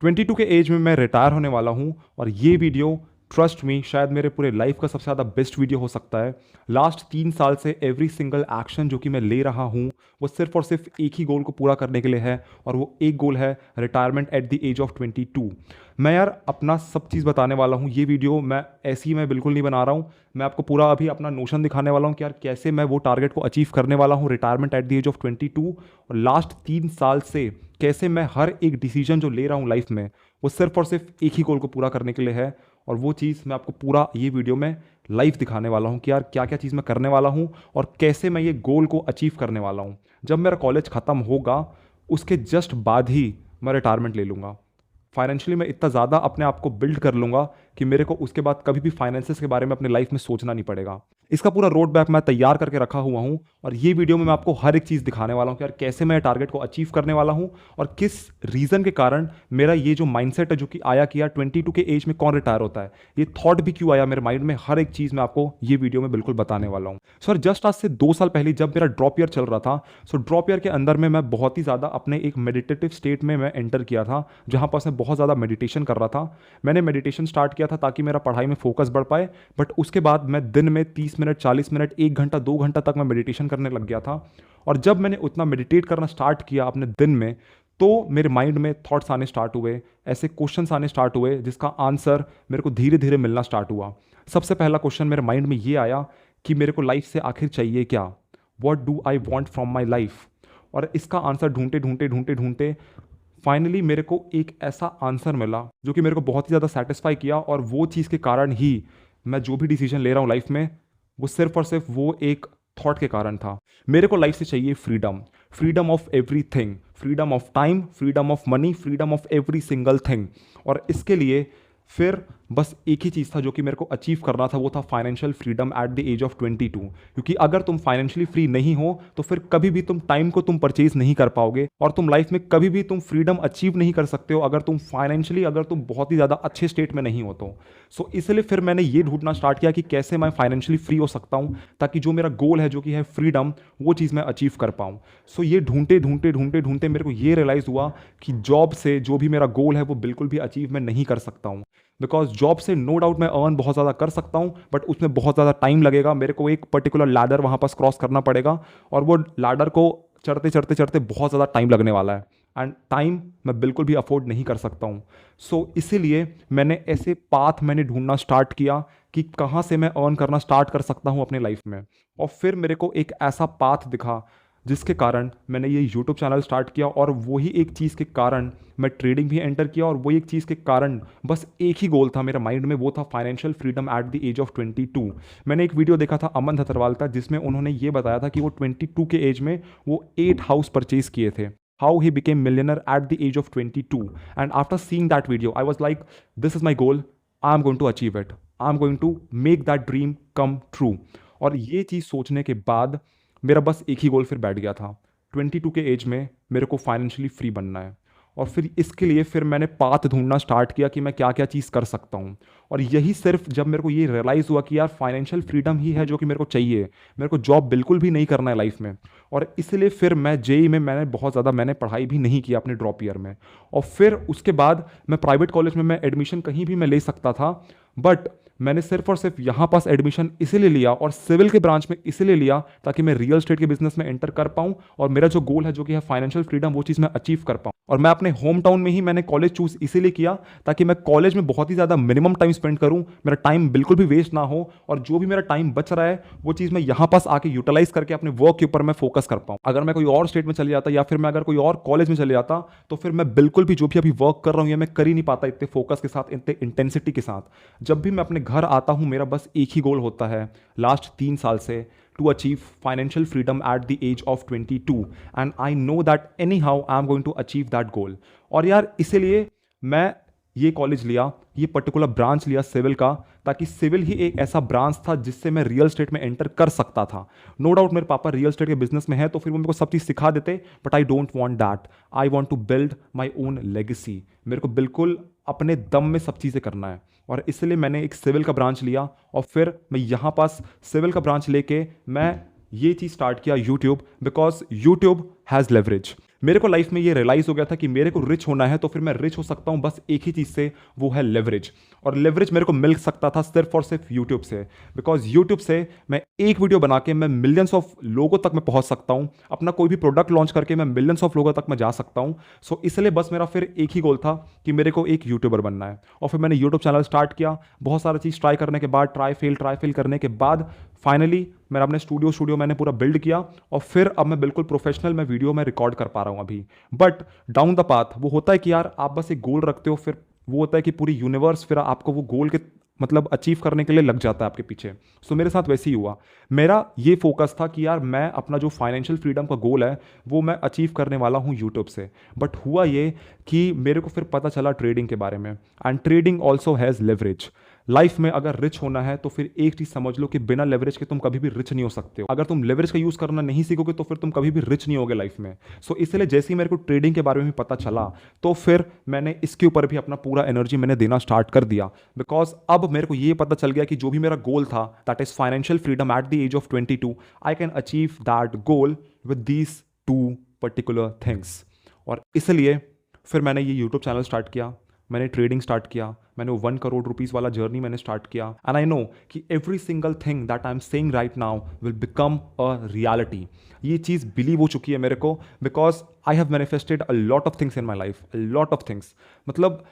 22 के एज में मैं रिटायर होने वाला हूँ और ये वीडियो ट्रस्ट मी शायद मेरे पूरे लाइफ का सबसे ज़्यादा बेस्ट वीडियो हो सकता है। लास्ट 3 साल से एवरी सिंगल एक्शन जो कि मैं ले रहा हूँ वो सिर्फ और सिर्फ एक ही गोल को पूरा करने के लिए है और वो एक गोल है retirement at the age of 22। मैं यार अपना सब चीज़ बताने वाला हूँ। ये वीडियो मैं ऐसी मैं बिल्कुल नहीं बना रहा हूँ। मैं आपको पूरा अभी अपना नोशन दिखाने वाला हूँ कि यार कैसे मैं वो टारगेट को अचीव करने वाला हूँ retirement at the age of 22। और लास्ट 3 साल से कैसे मैं हर एक डिसीजन जो ले रहा हूँ लाइफ में वो सिर्फ और सिर्फ एक ही गोल को पूरा करने के लिए है। और वो चीज़ मैं आपको पूरा ये वीडियो में लाइव दिखाने वाला हूँ कि यार क्या क्या चीज़ मैं करने वाला हूँ और कैसे मैं ये गोल को अचीव करने वाला हूँ। जब मेरा कॉलेज ख़त्म होगा उसके जस्ट बाद ही मैं रिटायरमेंट ले लूँगा। फाइनेंशियली मैं इतना ज़्यादा अपने आप को बिल्ड कर लूँगा कि मेरे को उसके बाद कभी भी फाइनेंसेस के बारे में अपने लाइफ में सोचना नहीं पड़ेगा। इसका पूरा रोड मैप मैं तैयार करके रखा हुआ हूँ और ये वीडियो में मैं आपको हर एक चीज़ दिखाने वाला हूँ कि यार कैसे मैं टारगेट को अचीव करने वाला हूँ और किस रीज़न के कारण मेरा ये जो माइंडसेट है जो कि आया कि यार 22 के एज में कौन रिटायर होता है, ये थॉट भी क्यों आया मेरे माइंड में, हर एक चीज़ मैं आपको ये वीडियो में बिल्कुल बताने वाला हूँ। सर जस्ट आज से 2 साल पहले जब मेरा ड्रॉप ईयर चल रहा था, सो ड्रॉप ईयर के अंदर में मैं बहुत ही ज़्यादा अपने एक मेडिटेटिव स्टेट में मैं एंटर किया था जहाँ पर मैं बहुत ज़्यादा मेडिटेशन कर रहा था। मैंने मेडिटेशन स्टार्ट किया था ताकि मेरा पढ़ाई में फोकस बढ़ पाए, बट उसके बाद मैं दिन में 30 मिनट 40 मिनट 1 घंटा 2 घंटा तक मैं मेडिटेशन करने लग गया था। और जब मैंने उतना मेडिटेट करना स्टार्ट किया अपने दिन में तो मेरे माइंड में थॉट्स आने स्टार्ट हुए, ऐसे क्वेश्चंस आने स्टार्ट हुए जिसका आंसर मेरे को धीरे धीरे मिलना स्टार्ट हुआ। सबसे पहला क्वेश्चन मेरे माइंड में ये आया कि मेरे को लाइफ से आखिर चाहिए क्या, what do I want from my life. और इसका आंसर ढूंढते ढूंढते ढूंढते ढूंढते फाइनली मेरे को एक ऐसा आंसर मिला जो कि मेरे को बहुत ही ज़्यादा सेटिस्फाई किया। और वो चीज़ के कारण ही मैं जो भी डिसीजन ले रहा हूँ लाइफ में वो सिर्फ और सिर्फ वो एक थॉट के कारण था। मेरे को लाइफ से चाहिए freedom, freedom of everything, freedom of time, freedom of money, freedom of every single thing. और इसके लिए फिर बस एक ही चीज़ था जो कि मेरे को अचीव करना था, वो था financial freedom at the age of 22। क्योंकि अगर तुम फाइनेंशियली फ्री नहीं हो तो फिर कभी भी तुम टाइम को तुम परचेज नहीं कर पाओगे और तुम लाइफ में कभी भी तुम फ्रीडम अचीव नहीं कर सकते हो अगर तुम फाइनेंशियली अगर तुम बहुत ही ज़्यादा अच्छे स्टेट में नहीं हो तो। सो इसलिए फिर मैंने ये ढूंढना स्टार्ट किया कि कैसे मैं फाइनेंशियली फ्री हो सकता हूँ ताकि जो मेरा गोल है जो कि है फ्रीडम वो चीज़ मैं अचीव कर पाऊँ। सो ये ढूंढते ढूंढते ढूंढते ढूंढते मेरे को ये रियलाइज़ हुआ कि जॉब से जो भी मेरा गोल है वो बिल्कुल भी अचीव मैं नहीं कर सकता हूँ। बिकॉज जॉब से नो डाउट मैं अर्न बहुत ज़्यादा कर सकता हूँ बट उसमें बहुत ज़्यादा टाइम लगेगा। मेरे को एक पर्टिकुलर लैडर वहाँ पास क्रॉस करना पड़ेगा और वो लैडर को चढ़ते चढ़ते चढ़ते बहुत ज़्यादा टाइम लगने वाला है एंड टाइम मैं बिल्कुल भी अफोर्ड नहीं कर सकता हूँ। सो इसीलिए मैंने ऐसे पाथ मैंने ढूंढना स्टार्ट किया कि कहाँ से मैं अर्न करना स्टार्ट कर सकता हूँ अपने लाइफ में। और फिर मेरे को एक ऐसा पाथ दिखा जिसके कारण मैंने ये यूट्यूब चैनल स्टार्ट किया और वही एक चीज़ के कारण मैं ट्रेडिंग भी एंटर किया और वही एक चीज़ के कारण बस एक ही गोल था मेरे माइंड में, वो था financial freedom at the age of 22। मैंने एक वीडियो देखा था अमन धतरवाल का जिसमें उन्होंने ये बताया था कि वो 22 के एज में वो 8 हाउस परचेज किए थे, how he became millionaire at the age of 22। And after seeing that video I was like this is my goal, I am going to achieve it, I am going to make that dream come true. और ये चीज़ सोचने के बाद मेरा बस एक ही गोल फिर बैठ गया था, 22 के एज में मेरे को फाइनेंशियली फ्री बनना है। और फिर इसके लिए फिर मैंने पाथ ढूंढना स्टार्ट किया कि मैं क्या क्या चीज़ कर सकता हूँ। और यही सिर्फ जब मेरे को ये रियलाइज़ हुआ कि यार फाइनेंशियल फ्रीडम ही है जो कि मेरे को चाहिए, मेरे को जॉब बिल्कुल भी नहीं करना है लाइफ में। और इसलिए फिर मैं जेई में मैंने बहुत ज़्यादा मैंने पढ़ाई भी नहीं किया अपने ड्रॉप ईयर में। और फिर उसके बाद मैं प्राइवेट कॉलेज में मैं एडमिशन कहीं भी मैं ले सकता था बट मैंने सिर्फ और सिर्फ यहाँ पास एडमिशन इसीलिए लिया और सिविल के ब्रांच में इसीलिए लिया ताकि मैं रियल एस्टेट के बिजनेस में एंटर कर पाऊँ और मेरा जो गोल है जो कि है फाइनेंशियल फ्रीडम वो चीज़ मैं अचीव कर पाऊँ। और मैं अपने होम टाउन में ही मैंने कॉलेज चूज इसीलिए किया ताकि मैं कॉलेज में बहुत ही ज़्यादा मिनिमम टाइम स्पेंड करूँ, मेरा टाइम बिल्कुल भी वेस्ट ना हो और जो भी मेरा टाइम बच रहा है वो चीज़ मैं यहाँ पास आके यूटिलाइज करके अपने वर्क के ऊपर मैं फोकस कर पाऊँ। अगर मैं कोई और स्टेट में चले जाता या फिर मैं अगर कोई और कॉलेज में चले जाता तो फिर मैं बिल्कुल भी जो भी अभी वर्क कर रहा हूँ या मैं कर ही नहीं पाता इतने फोकस के साथ, इतने इंटेंसिटी के साथ। जब भी मैं अपने घर आता हूँ मेरा बस एक ही गोल होता है लास्ट 3 साल से, to achieve financial freedom at the age of 22 and I know that anyhow I am going to achieve that goal। और यार इसीलिए मैं ये कॉलेज लिया, ये पर्टिकुलर ब्रांच लिया सिविल का, ताकि सिविल ही एक ऐसा ब्रांच था जिससे मैं रियल स्टेट में एंटर कर सकता था। नो डाउट मेरे पापा रियल स्टेट के बिजनेस में है तो फिर वो मेरे को सब चीज़ सिखा देते but I don't want that, I want to build my own legacy. मेरे को बिल्कुल अपने दम में सब चीज़ें करना है और इसलिए मैंने एक सिविल का ब्रांच लिया और फिर मैं यहाँ पास सिविल का ब्रांच लेके मैं ये चीज़ स्टार्ट किया YouTube, because YouTube has leverage. मेरे को लाइफ में ये रियलाइज हो गया था कि मेरे को रिच होना है तो फिर मैं रिच हो सकता हूं बस एक ही चीज़ से, वो है लेवरेज। और लेवरेज मेरे को मिल सकता था सिर्फ और सिर्फ यूट्यूब से, बिकॉज यूट्यूब से मैं एक वीडियो बना के मैं मिलियंस ऑफ लोगों तक मैं पहुंच सकता हूं, अपना कोई भी प्रोडक्ट लॉन्च करके मैं मिलियंस ऑफ लोगों तक मैं जा सकता हूं। सो इसलिए बस मेरा फिर एक ही गोल था कि मेरे को एक यूट्यूबर बनना है। और फिर मैंने यूट्यूब चैनल स्टार्ट किया, बहुत सारी चीज़ ट्राई करने के बाद, ट्राई फेल करने के बाद फाइनली मेरा अपने स्टूडियो मैंने पूरा बिल्ड किया, और फिर अब मैं बिल्कुल प्रोफेशनल मैं वीडियो में रिकॉर्ड कर पा रहा हूँ अभी। बट डाउन द पाथ वो होता है कि यार आप बस एक गोल रखते हो, फिर वो होता है कि पूरी यूनिवर्स फिर आपको वो गोल के मतलब अचीव करने के लिए लग जाता है आपके पीछे। सो मेरे साथ वैसे ही हुआ। मेरा ये फोकस था कि यार मैं अपना जो फाइनेंशियल फ्रीडम का गोल है वो मैं अचीव करने वाला हूँ यूट्यूब से। बट हुआ ये कि मेरे को फिर पता चला ट्रेडिंग के बारे में, and trading also has leverage. Life में अगर रिच होना है तो फिर एक चीज समझ लो कि बिना लेवरेज के तुम कभी भी रिच नहीं हो सकते हो। अगर तुम लेवरेज का यूज करना नहीं सीखोगे तो फिर तुम कभी भी रिच नहीं होगे लाइफ में। सो इसलिए जैसे ही मेरे को ट्रेडिंग के बारे में भी पता चला तो फिर मैंने इसके ऊपर भी अपना पूरा एनर्जी मैंने देना स्टार्ट कर दिया। बिकॉज अब मेरे को ये पता चल गया कि जो भी मेरा गोल था, that is financial freedom at the age of 22, I can achieve that goal with these two particular things. और इसलिए फिर मैंने ये यूट्यूब चैनल स्टार्ट किया, मैंने ट्रेडिंग स्टार्ट किया, मैंने 1 करोड़ रुपीज़ वाला जर्नी मैंने स्टार्ट किया। एंड आई नो कि every single thing that I am saying right now will become a reality. ये चीज़ बिलीव हो चुकी है मेरे को, because I have manifested a lot of things in my life, a lot of things. मतलब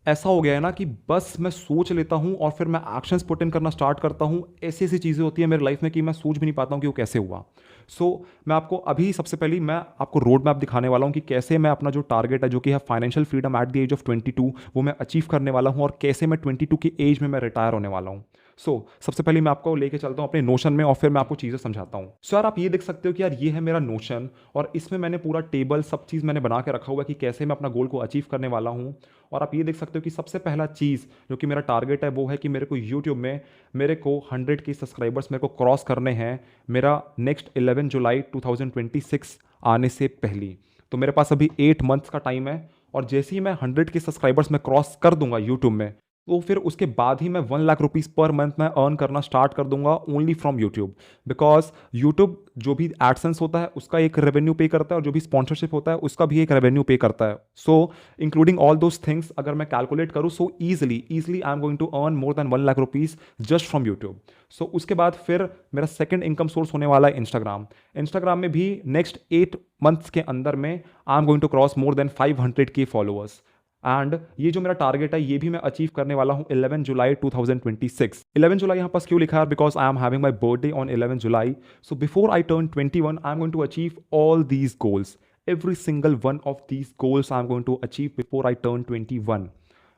ऐसा हो गया है ना कि बस मैं सोच लेता हूँ और फिर मैं एक्शंस पुट इन करना स्टार्ट करता हूँ। ऐसी ऐसी चीज़ें होती है मेरी लाइफ में कि मैं सोच भी नहीं पाता हूँ कि वो कैसे हुआ। सो मैं आपको अभी सबसे पहले मैं आपको रोड मैप दिखाने वाला हूँ कि कैसे मैं अपना जो टारगेट है जो कि है financial freedom at the age of 22 वो मैं अचीव करने वाला हूँ, और कैसे मैं 22 की एज में मैं रिटायर होने वाला हूँ। सबसे पहले मैं आपको लेके चलता हूँ अपने नोशन में और फिर मैं आपको चीज़ें समझाता हूँ। यार आप ये देख सकते हो कि यार ये है मेरा नोशन, और इसमें मैंने पूरा टेबल सब चीज़ मैंने बना के रखा हुआ है कि कैसे मैं अपना गोल को अचीव करने वाला हूँ। और आप ये देख सकते हो कि सबसे पहला चीज़ जो कि मेरा टारगेट है वो है कि मेरे को यूट्यूब में मेरे को 100 के सब्सक्राइबर्स मेरे को क्रॉस करने हैं मेरा नेक्स्ट 11 जुलाई 2026 आने से पहले। तो मेरे पास अभी 8 मंथ्स का टाइम है, और जैसे ही मैं 100 के सब्सक्राइबर्स में क्रॉस कर दूंगा यूट्यूब में, तो फिर उसके बाद ही मैं 1 लाख रुपीज़ पर मंथ में अर्न करना स्टार्ट कर दूंगा only from YouTube. Because YouTube जो भी एडसेंस होता है उसका एक रेवेन्यू पे करता है, और जो भी स्पॉन्सरशिप होता है उसका भी एक रेवेन्यू पे करता है। So including all those things अगर मैं कैलकुलेट करूँ, so easily I am going to earn more than 1 lakh rupees just from YouTube. So उसके बाद फिर मेरा सेकंड इनकम सोर्स होने वाला है इंस्टाग्राम। इंस्टाग्राम में भी नेक्स्ट 8 मंथ्स के अंदर में I am going to cross more than 500 K followers. And ये जो मेरा टारगेट है ये भी मैं अचीव करने वाला हूँ 11 जुलाई 2026। 11 जुलाई यहाँ पास क्यों लिखा है? Because I am having my birthday on 11 July. So before I turn 21 I am going to achieve all these goals. Every single one of these goals I'm going to achieve before I turn 21.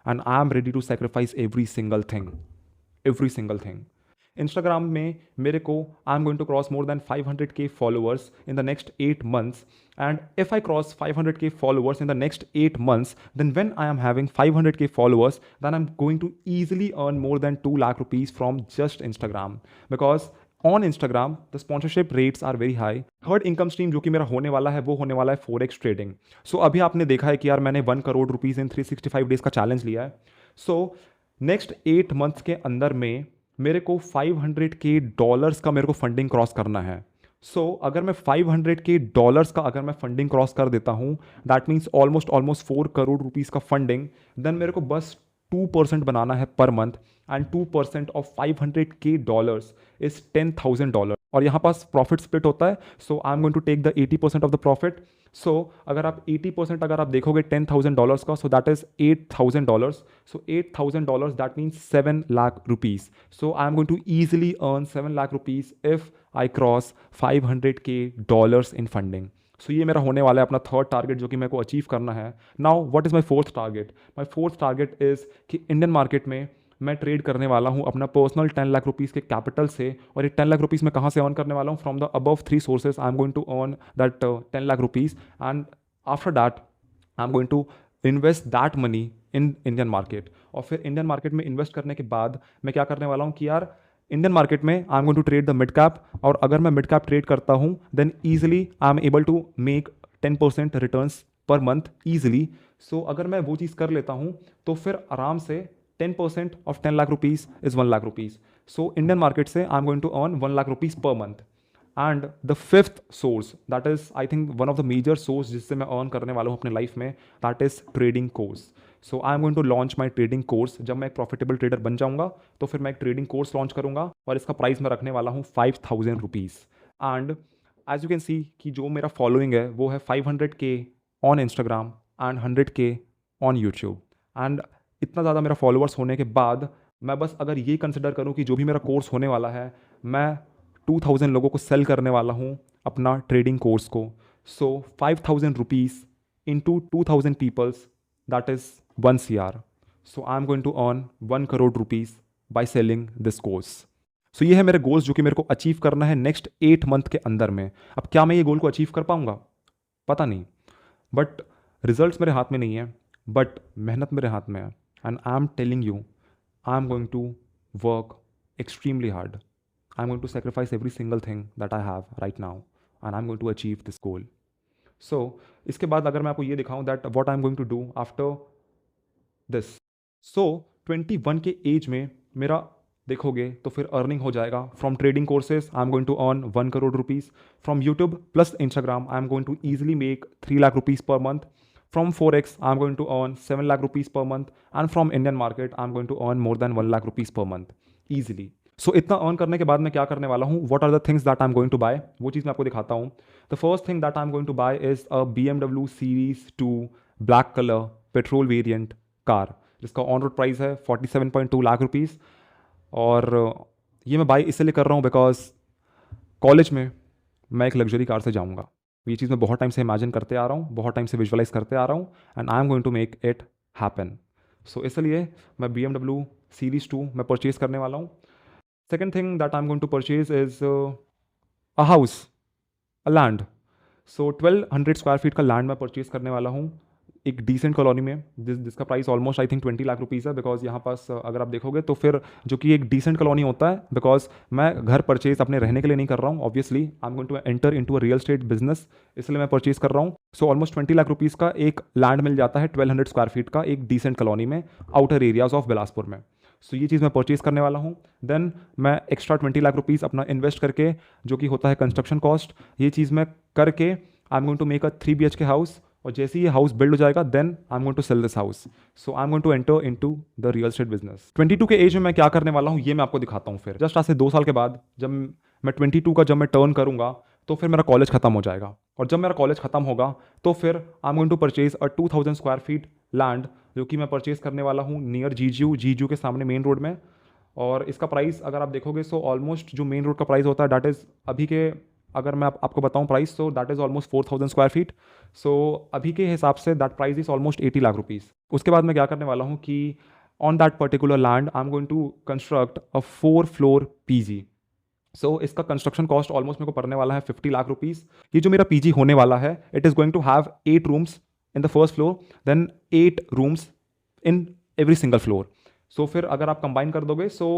And I'm ready to sacrifice every single thing. Every single thing. Instagram में मेरे को I'm going to cross more than 500k followers in the next 8 months. And if I cross 500k followers in the next 8 months, then when I am having 500k followers, then I'm going to easily earn more than 2 lakh rupees from just Instagram. Because on Instagram the sponsorship rates are very high. Third income stream जो कि मेरा होने वाला है वो होने वाला है फॉरेक्स ट्रेडिंग। सो अभी आपने देखा है कि यार मैंने 1 करोड़ रुपीज़ इन 365 डेज का चैलेंज लिया है। सो नेक्स्ट 8 मंथ्स के अंदर में मेरे को 500k डॉलर्स का मेरे को फंडिंग क्रॉस करना है। अगर मैं 500k डॉलर्स का अगर मैं फंडिंग क्रॉस कर देता हूँ, that means almost 4 crore rupees का फंडिंग, देन मेरे को बस 2% बनाना है per month, and 2% of 500k dollars is $10,000। और यहाँ पास प्रॉफिट स्प्लिट होता है, so I am going to take the 80% of the profit. अगर आप 80% अगर आप देखोगे $10,000 का, so that is $8,000। So $8,000 that means 7 lakh rupees. So I am going to easily earn 7 lakh rupees if I cross 500k dollars in funding. So ये मेरा होने वाला है अपना थर्ड टारगेट जो कि मेरे को अचीव करना है। Now what is my fourth target? My fourth target is कि इंडियन मार्केट में मैं ट्रेड करने वाला हूँ अपना पर्सनल 10 लाख रुपीज़ के कैपिटल से। और ये 10 लाख रुपीज़ मैं कहाँ से अर्न करने वाला हूँ? From the above 3 sources I am going to earn that 10 lakh rupees, and after that I am going to invest that money in Indian market. और फिर इंडियन मार्केट में इन्वेस्ट करने के बाद मैं क्या करने वाला हूँ कि यार इंडियन मार्केट में I am going to trade the mid cap, और अगर मैं मिड कैप ट्रेड करता हूँ then easily I am able to make 10% returns per month easily. अगर मैं वो चीज़ कर लेता हूँ तो फिर आराम से 10% of 10 lakh rupees is 1 lakh rupees. Indian market से I am going to earn 1 lakh rupees per month. And the fifth source that is I think one of the major source जिससे मैं अर्न करने वाला हूँ अपने लाइफ में, that is trading course. So I am going to launch my trading course. जब मैं एक प्रॉफिटेबल ट्रेडर बन जाऊंगा तो फिर मैं एक ट्रेडिंग कोर्स लॉन्च करूंगा और इसका प्राइस मैं रखने वाला हूँ 5,000 rupees. And as you can see कि जो मेरा फॉलोइंग है वो है 500K on Instagram and 100K on YouTube. And इतना ज़्यादा मेरा फॉलोअर्स होने के बाद मैं बस अगर ये कंसिडर करूँ कि जो भी मेरा कोर्स होने वाला है, मैं 2,000 लोगों को सेल करने वाला हूँ अपना ट्रेडिंग कोर्स को. So 5,000 rupees into 2,000 peoples, that is 1 CR. So I am going to earn 1 crore rupees by selling this course. So ये है मेरे गोल्स जो कि मेरे को अचीव करना है नेक्स्ट 8 मंथ के अंदर में. अब क्या मैं ये गोल को अचीव कर पाऊंगा पता नहीं, बट रिजल्ट्स मेरे हाथ में नहीं है, बट मेहनत मेरे हाथ में है. And I am telling you, I am going to work extremely hard. I am going to sacrifice every single thing that I have right now and I am going to achieve this goal. So इसके बाद अगर मैं आपको ये दिखाऊं that what I am going to do after this. So 21 के age में मेरा देखोगे तो फिर अर्निंग हो जाएगा from trading courses. I am going to earn 1 crore rupees from YouTube plus Instagram. I am going to easily make 3 lakh rupees per month. From Forex, I'm going to earn 7 lakh rupees per month. And from Indian market, I'm going to earn more than 1 lakh rupees per month easily. So इतना earn करने के बाद मैं क्या करने वाला हूँ, what are the things that I'm going to buy, वो चीज़ मैं आपको दिखाता हूँ. The first thing that I'm going to buy is a BMW Series 2 black color petrol variant car, जिसका ऑन रोड प्राइस है 47.2 लाख रुपीज़. और ये मैं बाई इसलिए कर रहा हूँ बिकॉज कॉलेज में मैं एक लग्जरी कार से जाऊँगा. ये चीज़ मैं बहुत टाइम से इमेजिन करते आ रहा हूँ, बहुत टाइम से विजुअलाइज करते आ रहा हूँ, and I am going to make it happen. So इसलिए मैं BMW Series 2 मैं परचेज करने वाला हूँ. Second thing that I am going to purchase is a house, a land. So 1,200 square feet का लैंड मैं परचेज करने वाला हूँ एक डिसेंट कॉलोनी में, जिसका price almost I think 20 lakh rupees है. बिकॉज यहाँ पास अगर आप देखोगे तो फिर जो कि एक डिसेंट कॉलोनी होता है, बिकॉज मैं घर परचेज अपने रहने के लिए नहीं कर रहा हूँ. Obviously I am going to enter into a real estate business, इसलिए मैं परचेज कर रहा हूँ. सो ऑलमोस्ट 20 लाख रुपीज़ का एक लैंड मिल जाता है 1,200 स्क्वायर फीट का एक डिसेंट कॉलोनी में आउटर एरियाज ऑफ बिलासपुर में. सो ये चीज़ मैं परचेज करने वाला हूँ. देन मैं एक्स्ट्रा 20 लाख रुपीज़ अपना इन्वेस्ट करके, जो कि होता है कंस्ट्रक्शन कॉस्ट, ये चीज़ मैं करके I am going to make a 3 BHK house. और जैसे ही ये हाउस बिल्ड हो जाएगा then I am going to sell this house. So I am going to enter into the real estate business. 22 के एज में मैं क्या करने वाला हूँ ये मैं आपको दिखाता हूँ. फिर जस्ट आज से 2 साल के बाद जब मैं 22 का जब मैं टर्न करूँगा तो फिर मेरा कॉलेज खत्म हो जाएगा. और जब मेरा कॉलेज खत्म होगा तो फिर I am going to purchase a 2,000 square feet land, जो कि मैं परचेज करने वाला हूँ नियर जीजू के सामने मेन रोड में. और इसका प्राइस अगर आप देखोगे सो ऑलमोस्ट जो मेन रोड का प्राइस होता है दैट इज़ अभी के, अगर मैं आपको बताऊं प्राइस, तो that is almost 4,000 square feet. So अभी के हिसाब से that price is almost 80 lakh rupees. उसके बाद मैं क्या करने वाला हूँ कि on that particular land I am going to construct a 4 floor PG. सो इसका कंस्ट्रक्शन कॉस्ट ऑलमोस्ट मेरे को पड़ने वाला है 50 लाख रुपीज़. ये जो मेरा PG होने वाला है, it is going to have 8 rooms in the first floor, then 8 rooms in every single floor. So फिर अगर आप कंबाइन कर दोगे सो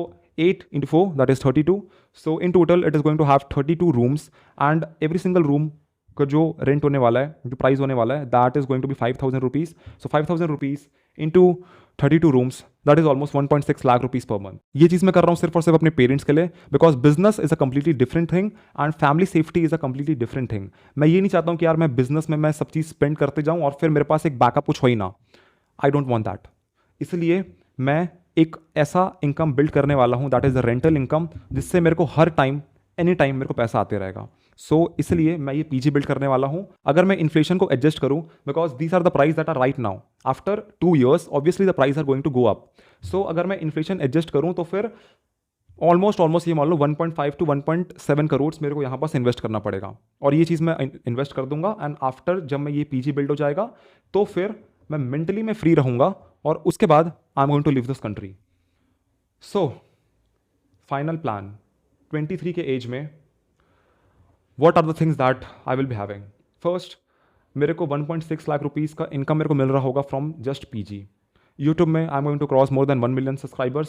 8 into 4 that is 32. So in total it is going to have 32 rooms and every single room का जो rent होने वाला है, जो प्राइस होने वाला है, that is going to be 5,000 rupees. So 5,000 rupees into 32 rooms, that is almost 1.6 lakh rupees per month. ये चीज़ मैं कर रहा हूँ सिर्फ और सिर्फ अपने पेरेंट्स के लिए, because business is a completely different thing and family safety is a completely different thing. मैं ये नहीं चाहता हूँ कि यार मैं बिजनेस में मैं सब चीज़ स्पेंड करते जाऊँ और फिर मेरे पास एक बैकअप कुछ हो ही ना. I don't want that. इसलिए मैं एक ऐसा इनकम बिल्ड करने वाला हूँ that is the rental income, जिससे मेरे को हर टाइम एनी टाइम मेरे को पैसा आते रहेगा. सो इसलिए मैं ये PG बिल्ड करने वाला हूँ. अगर मैं इन्फ्लेशन को एडजस्ट करूँ, because these are the price that are right now, after 2 years obviously the price are going to go up. So अगर मैं इन्फ्लेशन एडजस्ट करूँ तो फिर ऑलमोस्ट ये मान लो 1.5 to 1.7 करोड़ मेरे को यहाँ पास इन्वेस्ट करना पड़ेगा. और ये चीज़ मैं इन्वेस्ट कर दूंगा एंड आफ्टर जब मैं ये PG बिल्ड हो जाएगा तो फिर मैं मेंटली मैं फ्री रहूँगा और उसके बाद I am going to leave this country. So final plan 23 के एज में what are the things that I will be having. First, मेरे को 1.6 लाख रुपीज़ का इनकम मेरे को मिल रहा होगा फ्रॉम जस्ट PG. यूट्यूब में I am going to cross more than 1 million subscribers.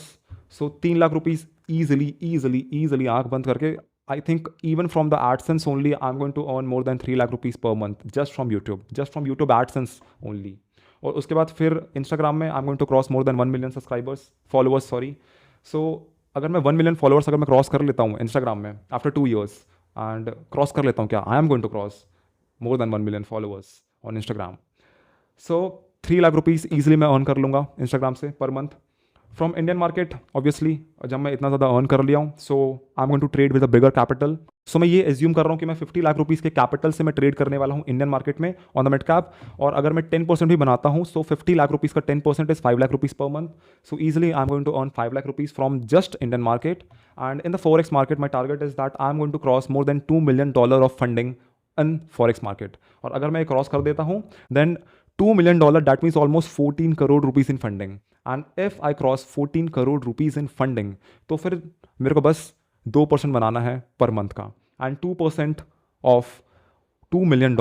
So 3 lakh rupees easily आँख बंद करके, I think even from the AdSense only I am going to earn more than 3 lakh rupees per month just from YouTube AdSense only. और उसके बाद फिर Instagram में I am going to cross more than 1 million followers. So अगर मैं 1 million followers अगर मैं क्रॉस कर लेता हूँ इंस्टाग्राम में आफ्टर 2 years, एंड क्रॉस कर लेता हूँ क्या? I am going to cross more than 1 million followers on Instagram. So 3 lakh rupees easily मैं अर्न कर लूँगा इंस्टाग्राम से per month from Indian market. Obviously जब मैं इतना ज़्यादा अर्न कर लिया हूँ, so I am going to trade with a bigger capital. So मैं ये एज्यूम कर रहा हूँ कि मैं 50 लाख रुपीज़ के कैपिटल से मैं ट्रेड करने वाला हूँ इंडियन मार्केट में ऑन द मिड कैप. और अगर मैं 10% भी बनाता हूँ, सो 50 लाख रुपीज़ का 10% is 5 lakh rupees per month. So easily I am going to earn 5 lakh rupees from just Indian market. And in the forex market my target is that I am going to cross more than $2 million of funding in forex market. और अगर मैं क्रॉस कर देता हूँ, then $2 million, that means almost 14 crore rupees in funding. And if I cross 14 crore rupees in funding, तो फिर मेरे को बस 2% बनाना है पर मंथ का. And 2% of $2 million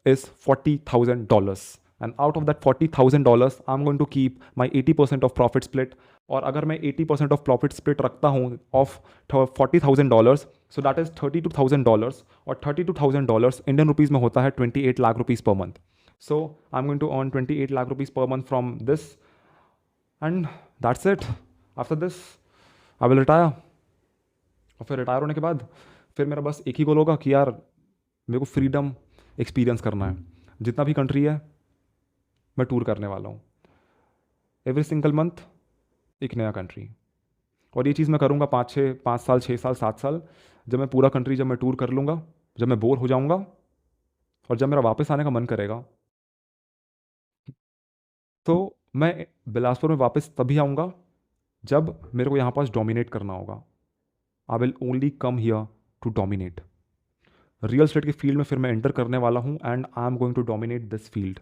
is $40,000. And out of that $40,000, I'm going to keep my 80% of profit split. और अगर मैं 80% of profit split रखता हूँ of $40,000, so that is $32,000. और $32,000 इंडियन रुपीज़ में होता है 28 lakh rupees per month. So I'm going to earn 28 lakh rupees per month from this, and that's it. After this, I will retire. और फिर retire होने के बाद फिर मेरा बस एक ही गोल होगा कि यार मेरे को फ्रीडम एक्सपीरियंस करना है. जितना भी कंट्री है मैं टूर करने वाला हूँ. एवरी सिंगल मंथ एक नया कंट्री. और ये चीज़ मैं करूँगा 5 साल 6 साल 7 साल. जब मैं पूरा कंट्री जब मैं टूर कर लूँगा, जब मैं बोर हो जाऊँगा और जब मेरा वापस आने का मन करेगा, तो मैं बिलासपुर में वापस तभी आऊँगा जब मेरे को यहाँ पास डोमिनेट करना होगा. I will only come here to dominate. Real estate के फील्ड में फिर मैं एंटर करने वाला हूँ and I am going to dominate this field.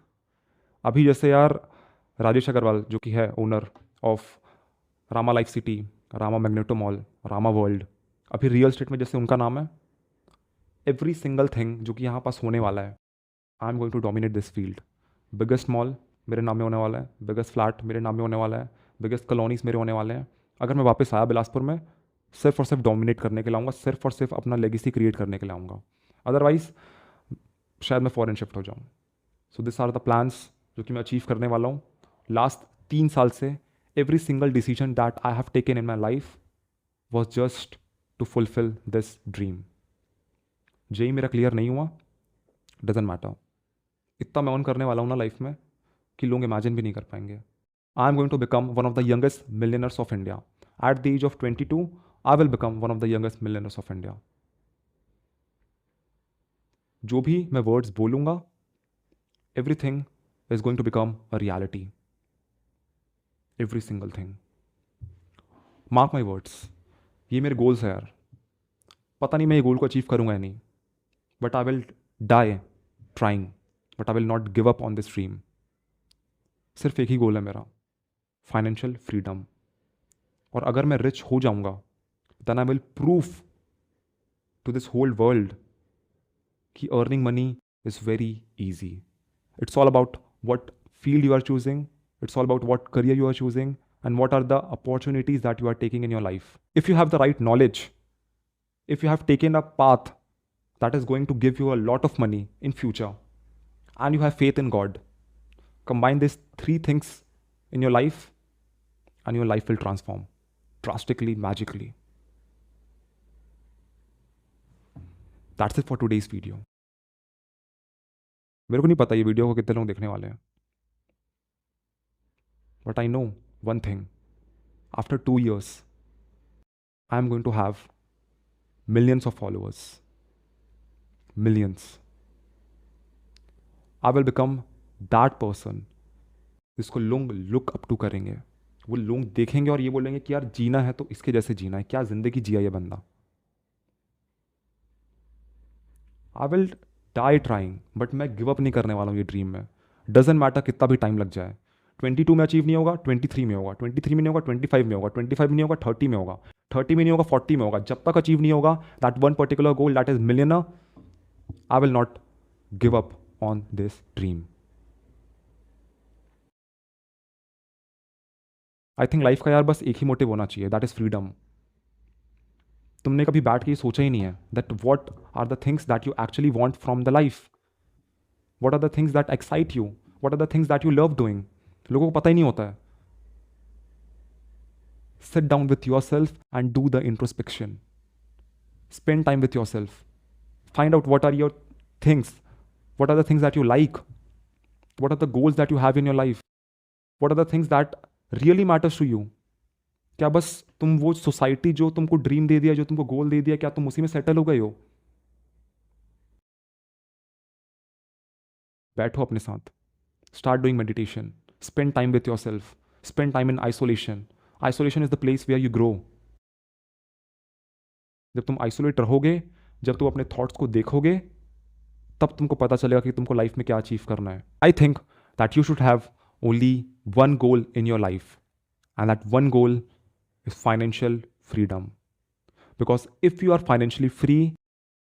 अभी जैसे यार राजेश अग्रवाल जो कि है owner of Rama life city, Rama Magneto mall, Rama world, अभी रियल स्टेट में जैसे उनका नाम है, एवरी सिंगल थिंग जो कि यहाँ पास होने वाला है, I am going to dominate this field. Biggest mall मेरे नाम में होने वाला है, बिगेस्ट फ्लैट मेरे नाम में होने वाला है, बिगेस्ट कॉलोनीज मेरे होने वाले हैं. अगर मैं वापस आया बिलासपुर में, सिर्फ और सिर्फ डोमिनेट करने के लिए आऊँगा, सिर्फ और सिर्फ अपना लेगेसी क्रिएट करने के लिए आऊँगा. अदरवाइज शायद मैं फॉरेन शिफ्ट हो जाऊँ. So this are the plans जो कि मैं अचीव करने वाला हूँ. लास्ट 3 साल से every single decision that I have taken in my life was just to fulfil this dream. JEE मेरा क्लियर नहीं हुआ, डजेंट मैटर. इतना मैं ऑन करने वाला हूँ ना लाइफ में कि लोग इमेजिन भी नहीं कर पाएंगे. I am going to become one of the youngest millionaires of India. At the age of 22, I will become one of the youngest millionaires of India. जो भी मैं वर्ड्स बोलूँगा, everything is going to become a reality. Every single thing. Mark my words. ये मेरे goals है यार. पता नहीं मैं ये गोल को अचीव करूँगा या नहीं, but I will die trying, but I will not give up on this dream. सिर्फ एक ही गोल है मेरा, फाइनेंशियल फ्रीडम. और अगर मैं रिच हो जाऊंगा, then I will prove to this whole world कि earning money is very easy. It's all about what field you are choosing, it's all about what career you are choosing, and what are the opportunities that you are taking in your life. If you have the right knowledge, if you have taken a path that is going to give you a lot of money in future, and you have faith in God, combine these 3 things in your life and your life will transform drastically, magically. That's it for today's video. मेरे को नहीं पता ये video को कितने लोग देखने वाले हैं, but I know one thing. After 2 years, I am going to have millions of followers. Millions. I will become that person जिसको लोग लुक अप टू करेंगे. वो लोग देखेंगे और ये बोलेंगे कि यार जीना है तो इसके जैसे जीना है. क्या जिंदगी जिया ये बंदा. I will die trying, but मैं गिव अप नहीं करने वाला हूँ ये ड्रीम में. डजेंट मैटर कितना भी टाइम लग जाए. 22 में अचीव नहीं होगा, 23 में होगा, 23 में नहीं होगा, 25 में होगा, 25 में नहीं होगा, 30 में होगा, 30 में नहीं होगा, 40 में होगा. जब तक अचीव नहीं होगा that one particular goal, that is millionaire, I will not give up on this dream. I think life का यार बस एक ही मोटिव होना चाहिए, दैट इज फ्रीडम. तुमने कभी बैठ के सोचा ही नहीं है that what are the things that you actually want from the life. What are the things that excite you, what are the things that you love doing. लोगों को पता ही नहीं होता है. Sit down with yourself and do the introspection. Spend time with yourself. Find out what are your things, what are the things that you like, what are the goals that you have in your life, what are the things that really matters to you. क्या बस तुम वो society जो तुमको dream दे दिया, जो तुमको गोल दे दिया, क्या तुम उसी में सेटल हो गए हो? बैठो अपने साथ, start doing meditation, spend time with yourself, spend time in isolation. Isolation is the place where you grow. जब तुम आइसोलेट रहोगे, जब तुम अपने थॉट्स को देखोगे, तब तुमको पता चलेगा कि तुमको लाइफ में क्या अचीव करना है. I think that you should have only one goal in your life, and that one goal is financial freedom. Because if you are financially free,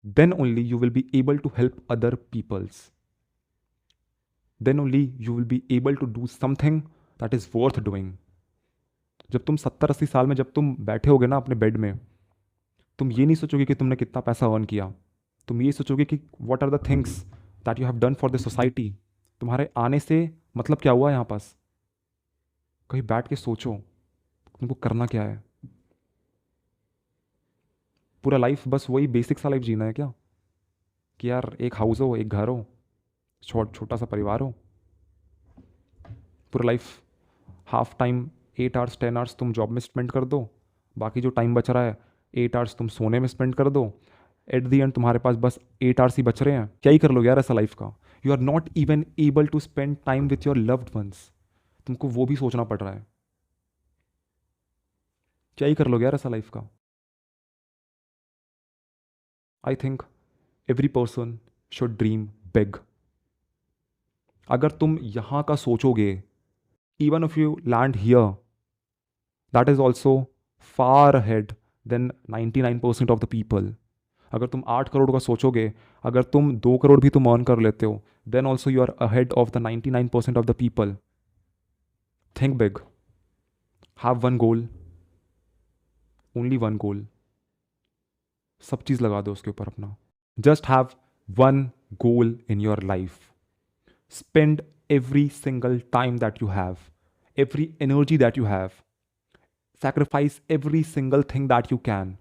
then only you will be able to help other peoples. Then only you will be able to do something that is worth doing. जब तुम 70-80 साल में जब तुम बैठे होगे ना अपने बेड में, तुम ये नहीं सोचोगे कि तुमने कितना पैसा अर्न किया. तुम ये सोचोगे कि what are the things that you have done for the society. तुम्हारे आने से मतलब क्या हुआ यहाँ पास. कहीं बैठ के सोचो तुमको करना क्या है. पूरा लाइफ बस वही बेसिक सा लाइफ जीना है क्या, कि यार एक हाउस हो, एक घर हो, छोटा सा परिवार हो. पूरा life half time 8 hours 10 hours तुम जॉब में स्पेंड कर दो, बाकी जो टाइम बच रहा है 8 आवर्स तुम सोने में स्पेंड कर दो. एट दी एंड तुम्हारे पास बस 8 आवर्स ही बच रहे हैं. क्या ही कर लोगे यार ऐसा लाइफ का. You are not even able to spend time with your loved ones. तुमको वो भी सोचना पड़ रहा है. क्या ही कर लोगे यार ऐसा लाइफ का. I think every person should dream big. अगर तुम यहाँ का सोचोगे, even if you land here, that is also far ahead than 99% of the people. अगर तुम 8 करोड़ का सोचोगे, अगर तुम 2 करोड़ भी तुम अर्न कर लेते हो, then also you are ahead of the 99% of the people. Think big, have one goal, only one goal. सब चीज़ लगा दो उसके ऊपर अपना. Just have one goal in your life. Spend every single time that you have, every energy that you have, sacrifice every single thing that you can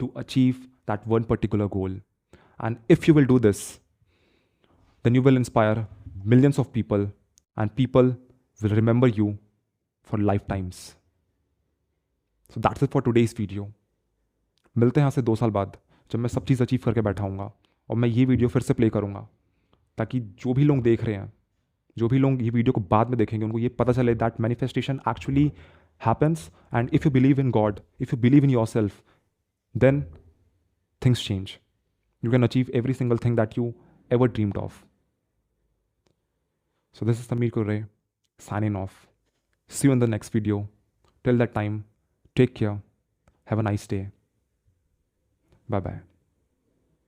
to achieve that one particular goal. And if you will do this, then you will inspire millions of people, and people will remember you for lifetimes. So that's it for today's video. मिलते हैं यहाँ से 2 साल बाद, जब मैं सब चीज़ achieve करके बैठा हूँगा, और मैं ये वीडियो फिर से प्ले करूँगा, ताकि जो भी लोग देख रहे हैं, जो भी लोग ये वीडियो को बाद में देखेंगे, उनको ये पता चले that manifestation actually happens. And if you believe in God, if you believe in yourself, then things change. You can achieve every single thing that you ever dreamed of. So this is Sameer Kurre signing off. See you in the next video. Till that time, take care. Have a nice day. Bye bye.